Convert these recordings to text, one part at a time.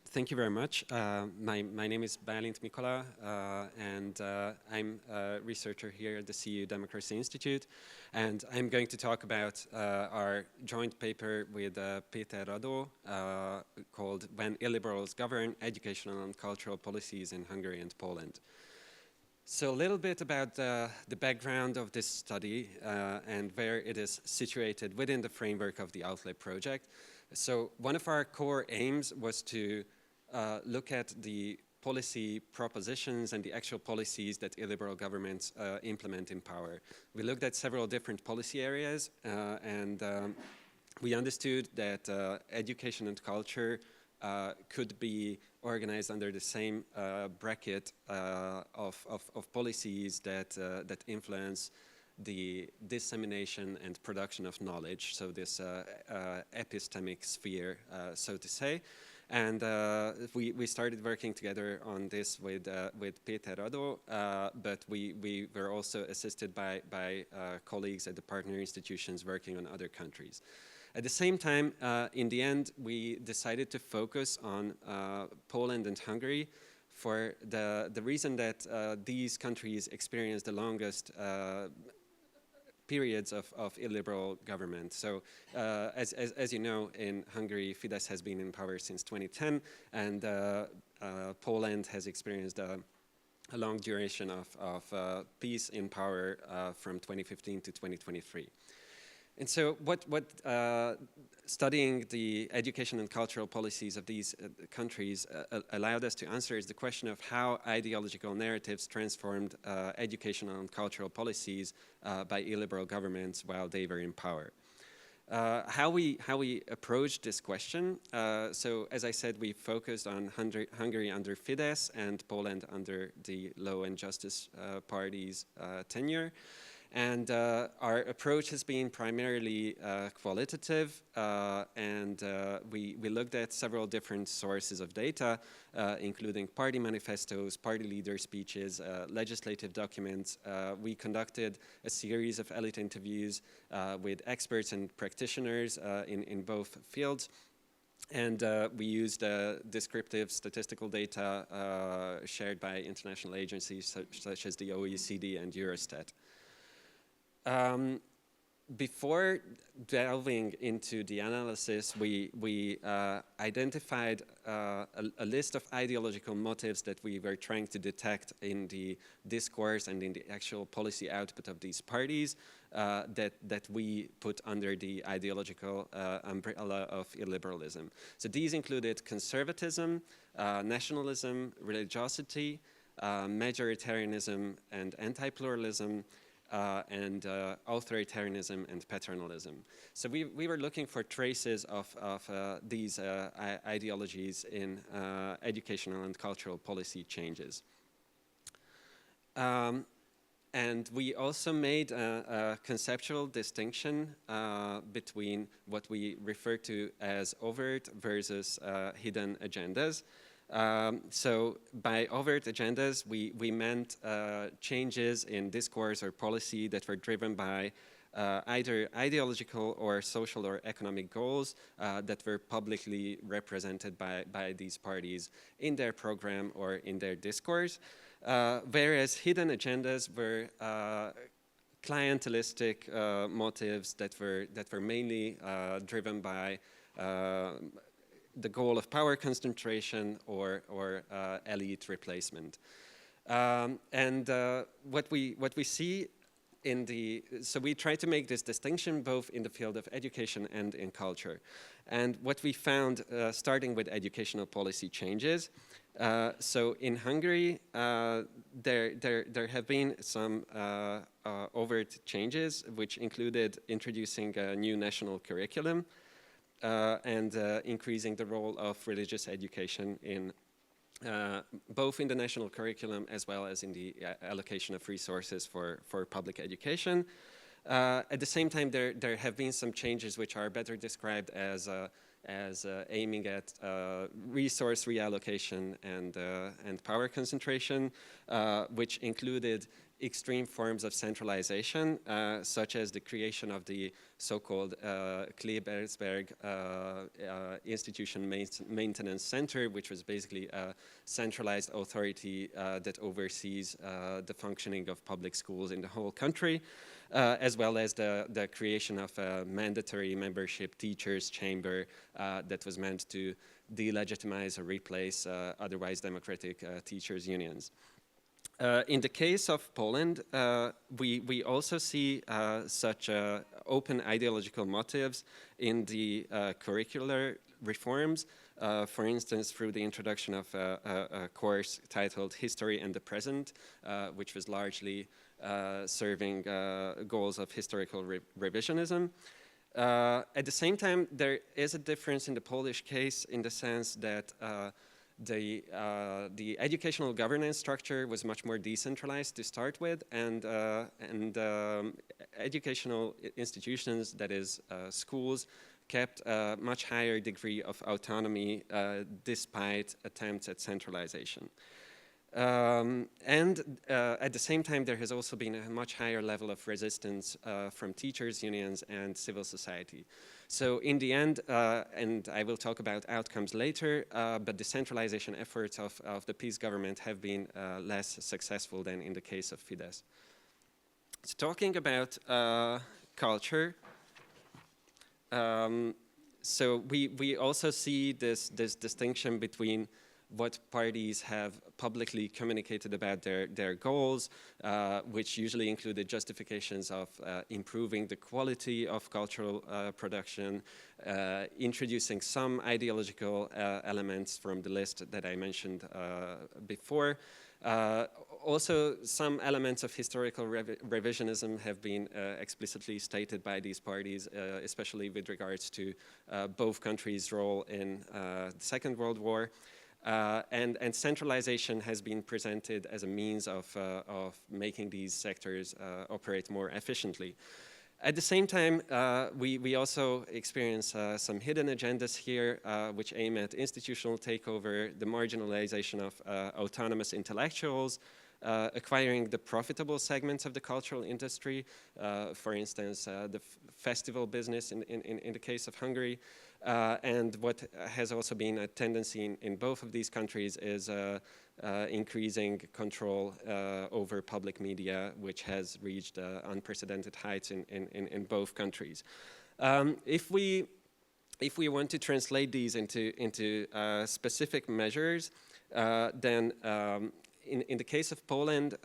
Thank you very much. My name is Balint Mikola, and I'm a researcher here at the CU Democracy Institute. And I'm going to talk about our joint paper with Péter Radó called When Illiberals Govern Educational and Cultural Policies in Hungary and Poland. So a little bit about the background of this study and where it is situated within the framework of the AUTHLIB project. So one of our core aims was to look at the policy propositions and the actual policies that illiberal governments implement in power. We looked at several different policy areas and we understood that education and culture could be organized under the same bracket of policies that influence the dissemination and production of knowledge, so this epistemic sphere, so to say. And we started working together on this with Péter Radó, but we were also assisted by colleagues at the partner institutions working on other countries. At the same time, in the end, we decided to focus on Poland and Hungary for the reason that these countries experienced the longest periods of illiberal government. So as you know, in Hungary, Fidesz has been in power since 2010, and Poland has experienced a long duration of peace in power from 2015 to 2023. And so what studying the education and cultural policies of these countries allowed us to answer is the question of how ideological narratives transformed educational and cultural policies by illiberal governments while they were in power. How we approached this question, so as I said, we focused on Hungary under Fidesz and Poland under the Law and Justice Party's tenure. And our approach has been primarily qualitative, and we looked at several different sources of data, including party manifestos, party leader speeches, legislative documents. We conducted a series of elite interviews with experts and practitioners in both fields. And we used descriptive statistical data shared by international agencies such as the OECD and Eurostat. Before delving into the analysis, we identified a list of ideological motives that we were trying to detect in the discourse and in the actual policy output of these parties that we put under the ideological umbrella of illiberalism. So these included conservatism, nationalism, religiosity, majoritarianism, and anti-pluralism, and authoritarianism and paternalism. So we were looking for traces of these ideologies in educational and cultural policy changes. And we also made a conceptual distinction between what we refer to as overt versus hidden agendas. So by overt agendas, we meant changes in discourse or policy that were driven by either ideological or social or economic goals that were publicly represented by these parties in their program or in their discourse, whereas hidden agendas were clientelistic motives that were mainly driven by the goal of power concentration or elite replacement. And what we see so we try to make this distinction both in the field of education and in culture. And what we found, starting with educational policy changes, so in Hungary, there have been some overt changes, which included introducing a new national curriculum, and increasing the role of religious education in both in the national curriculum as well as in the allocation of resources for public education. At the same time, there have been some changes which are better described as aiming at resource reallocation and power concentration, which included extreme forms of centralization, such as the creation of the so-called Klebersberg Institution Maintenance Center, which was basically a centralized authority that oversees the functioning of public schools in the whole country, as well as the creation of a mandatory membership teachers chamber that was meant to delegitimize or replace otherwise democratic teachers' unions. In the case of Poland, we also see such open ideological motives in the curricular reforms, for instance, through the introduction of a course titled History and the Present, which was largely serving goals of historical revisionism. At the same time, there is a difference in the Polish case in the sense that the educational governance structure was much more decentralized to start with, and educational institutions, that is schools, kept a much higher degree of autonomy despite attempts at centralization. At the same time, there has also been a much higher level of resistance from teachers' unions and civil society. So in the end, and I will talk about outcomes later, but the centralization efforts of the PiS government have been less successful than in the case of Fidesz. So talking about culture, so we also see this distinction between what parties have publicly communicated about their goals, which usually included justifications of improving the quality of cultural production, introducing some ideological elements from the list that I mentioned before. Also, some elements of historical revisionism have been explicitly stated by these parties, especially with regards to both countries' role in the Second World War. And centralization has been presented as a means of making these sectors operate more efficiently. At the same time, we also experience some hidden agendas here, which aim at institutional takeover, the marginalization of autonomous intellectuals, acquiring the profitable segments of the cultural industry, for instance, the festival business in the case of Hungary. And what has also been a tendency in both of these countries is increasing control over public media, which has reached unprecedented heights in both countries. If we want to translate these into specific measures, then in the case of Poland,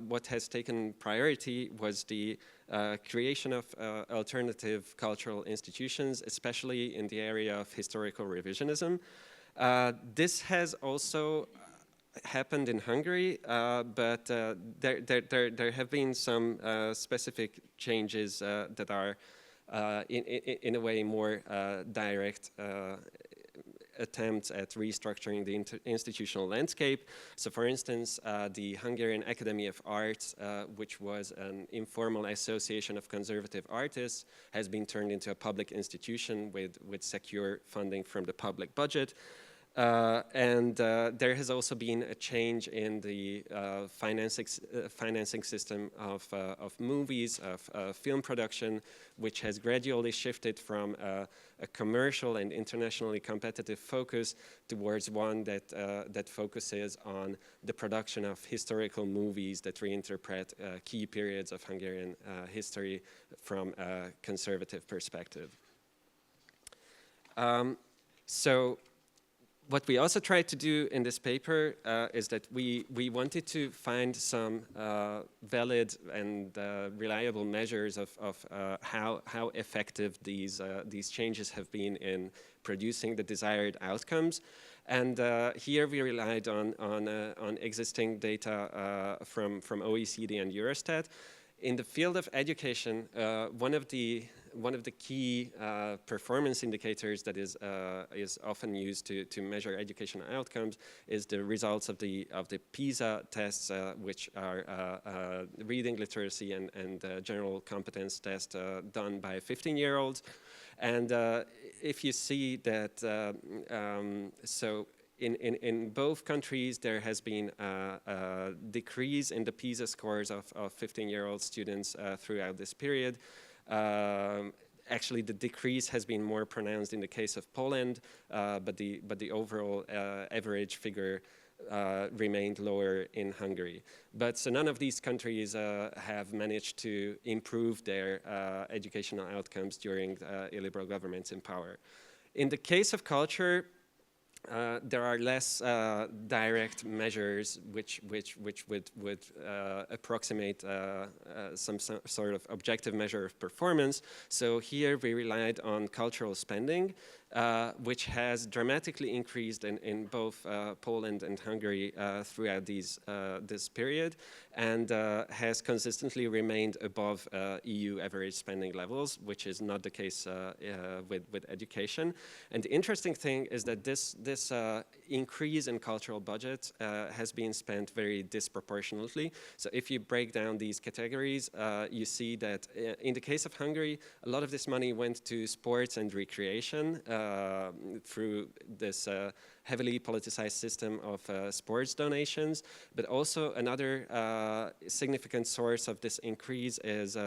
what has taken priority was the creation of alternative cultural institutions, especially in the area of historical revisionism. This has also happened in Hungary, but there have been some specific changes that are in a way more direct attempts at restructuring the institutional landscape. So for instance, the Hungarian Academy of Arts, which was an informal association of conservative artists, has been turned into a public institution with secure funding from the public budget. And there has also been a change in the financing system of movies, of film production, which has gradually shifted from a commercial and internationally competitive focus towards one that focuses on the production of historical movies that reinterpret key periods of Hungarian history from a conservative perspective. So what we also tried to do in this paper is that we wanted to find some valid and reliable measures of how effective these changes have been in producing the desired outcomes. And here we relied on existing data from OECD and Eurostat. In the field of education, one of the key performance indicators that is often used to measure educational outcomes is the results of the PISA tests, which are reading literacy and general competence test done by 15-year-olds. And if you see that, so in both countries, there has been a decrease in the PISA scores of 15-year-old students throughout this period. Actually, the decrease has been more pronounced in the case of Poland, but the overall average figure remained lower in Hungary. But so none of these countries have managed to improve their educational outcomes during illiberal governments in power. In the case of culture, there are less direct measures which would approximate some sort of objective measure of performance. So here we relied on cultural spending, which has dramatically increased in both Poland and Hungary throughout this period, and has consistently remained above EU average spending levels, which is not the case with education. And the interesting thing is that this increase in cultural budget has been spent very disproportionately. So if you break down these categories, you see that in the case of Hungary, a lot of this money went to sports and recreation through this heavily politicized system of sports donations, but also another significant source of this increase is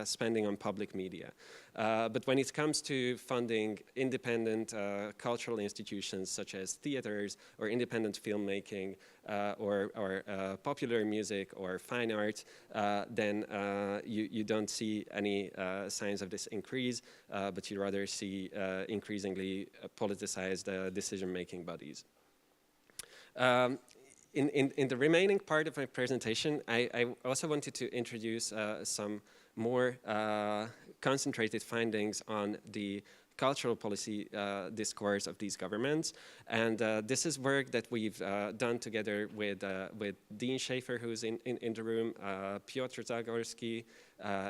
spending on public media. But when it comes to funding independent cultural institutions such as theaters or independent filmmaking or popular music or fine art, then you don't see any signs of this increase, but you rather see increasingly politicized decision-making bodies. In the remaining part of my presentation, I also wanted to introduce some more concentrated findings on the cultural policy discourse of these governments. And this is work that we've done together with Dean Schaefer, who's in the room, Piotr Zagorski,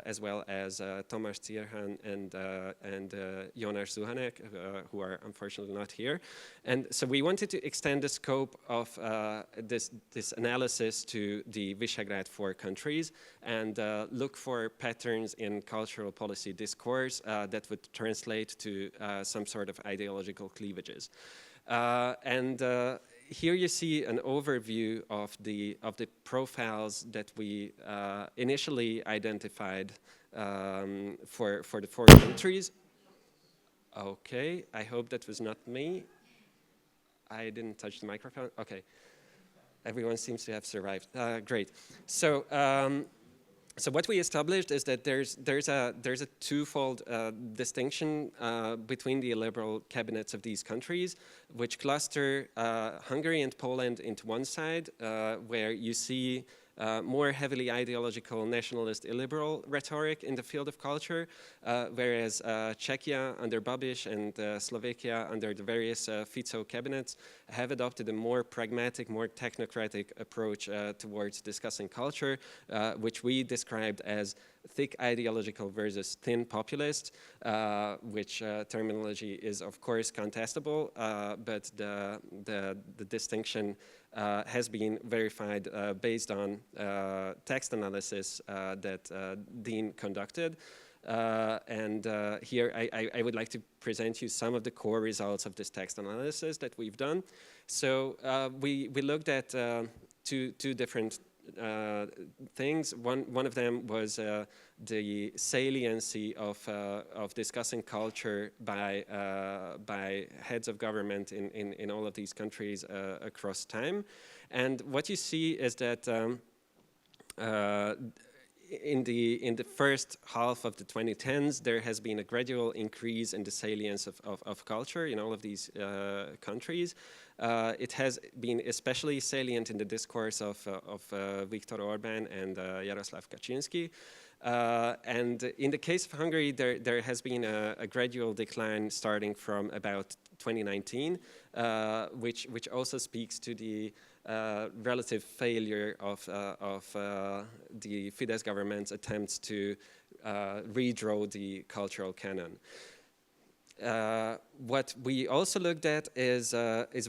as well as Tomasz Cierhan and Jonas Zuhanek, who are unfortunately not here. And so we wanted to extend the scope of this analysis to the Visegrad 4 countries and look for patterns in cultural policy discourse that would translate to some sort of ideological cleavages. Here you see an overview of the profiles that we initially identified for the 4 countries. Okay, I hope that was not me. I didn't touch the microphone. Okay, everyone seems to have survived. Great. So what we established is that there's a twofold distinction between the illiberal cabinets of these countries, which cluster Hungary and Poland into one side, where you see more heavily ideological nationalist illiberal rhetoric in the field of culture, whereas Czechia under Babiš and Slovakia under the various Fico cabinets have adopted a more pragmatic, more technocratic approach towards discussing culture, which we described as thick ideological versus thin populist, which terminology is of course contestable, but the distinction has been verified based on text analysis that Dean conducted. Here I would like to present you some of the core results of this text analysis that we've done. So we looked at two different things. One of them was the saliency of discussing culture by heads of government in all of these countries across time. And what you see is that in the first half of the 2010s, there has been a gradual increase in the salience of culture in all of these countries. It has been especially salient in the discourse of Viktor Orbán and Jaroslav Kaczynski. And in the case of Hungary, there has been a gradual decline starting from about 2019, which also speaks to the relative failure of the Fidesz government's attempts to redraw the cultural canon. what we also looked at is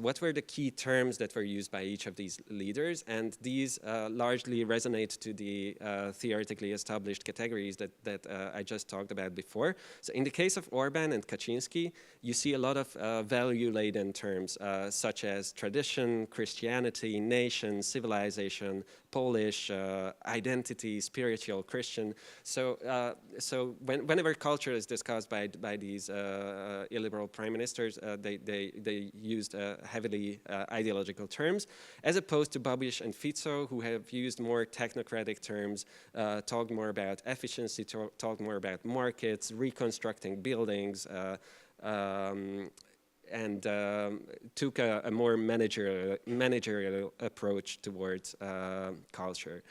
what were the key terms that were used by each of these leaders, and these largely resonate to the theoretically established categories that I just talked about before. So in the case of Orbán and Kaczynski, you see a lot of value-laden terms such as tradition, Christianity, nation, civilization, Polish, identity, spiritual, Christian. So, whenever culture is discussed by these illiberal prime ministers, they used heavily ideological terms, as opposed to Babiš and Fico, who have used more technocratic terms, talked more about efficiency, talked more about markets, reconstructing buildings, and took a more managerial approach towards culture.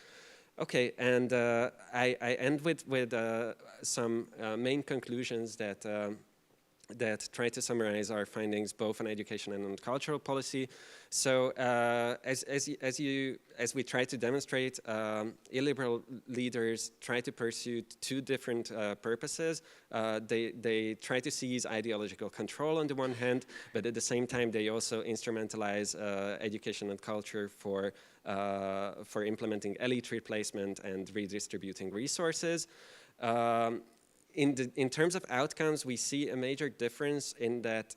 Okay, and I end with some main conclusions that try to summarize our findings both on education and on cultural policy. So as we try to demonstrate, illiberal leaders try to pursue two different purposes. They try to seize ideological control on the one hand, but at the same time they also instrumentalize education and culture for implementing elite replacement and redistributing resources. In terms of outcomes, we see a major difference in that,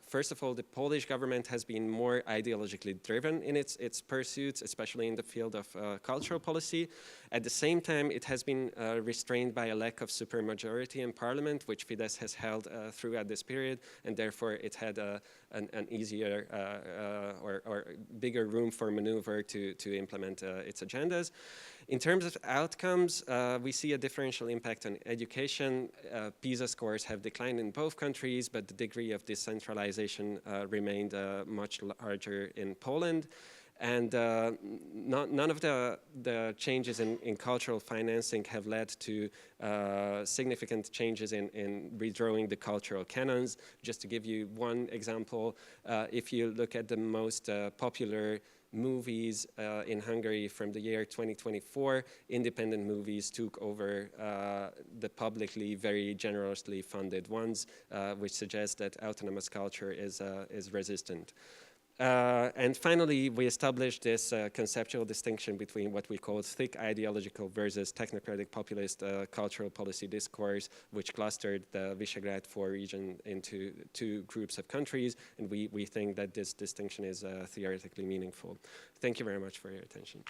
first of all, the Polish government has been more ideologically driven in its pursuits, especially in the field of cultural policy. At the same time, it has been restrained by a lack of supermajority in parliament, which Fidesz has held throughout this period, and therefore it had an easier or bigger room for maneuver to implement its agendas. In terms of outcomes, we see a differential impact on education. PISA scores have declined in both countries, but the degree of decentralization remained much larger in Poland. And none of the changes in cultural financing have led to significant changes in redrawing the cultural canons. Just to give you one example, if you look at the most popular movies in Hungary from the year 2024, independent movies took over the publicly very generously funded ones, which suggests that autonomous culture is resistant. And finally, we established this conceptual distinction between what we call thick ideological versus technocratic populist cultural policy discourse, which clustered the Visegrad 4 region into two groups of countries, and we think that this distinction is theoretically meaningful. Thank you very much for your attention.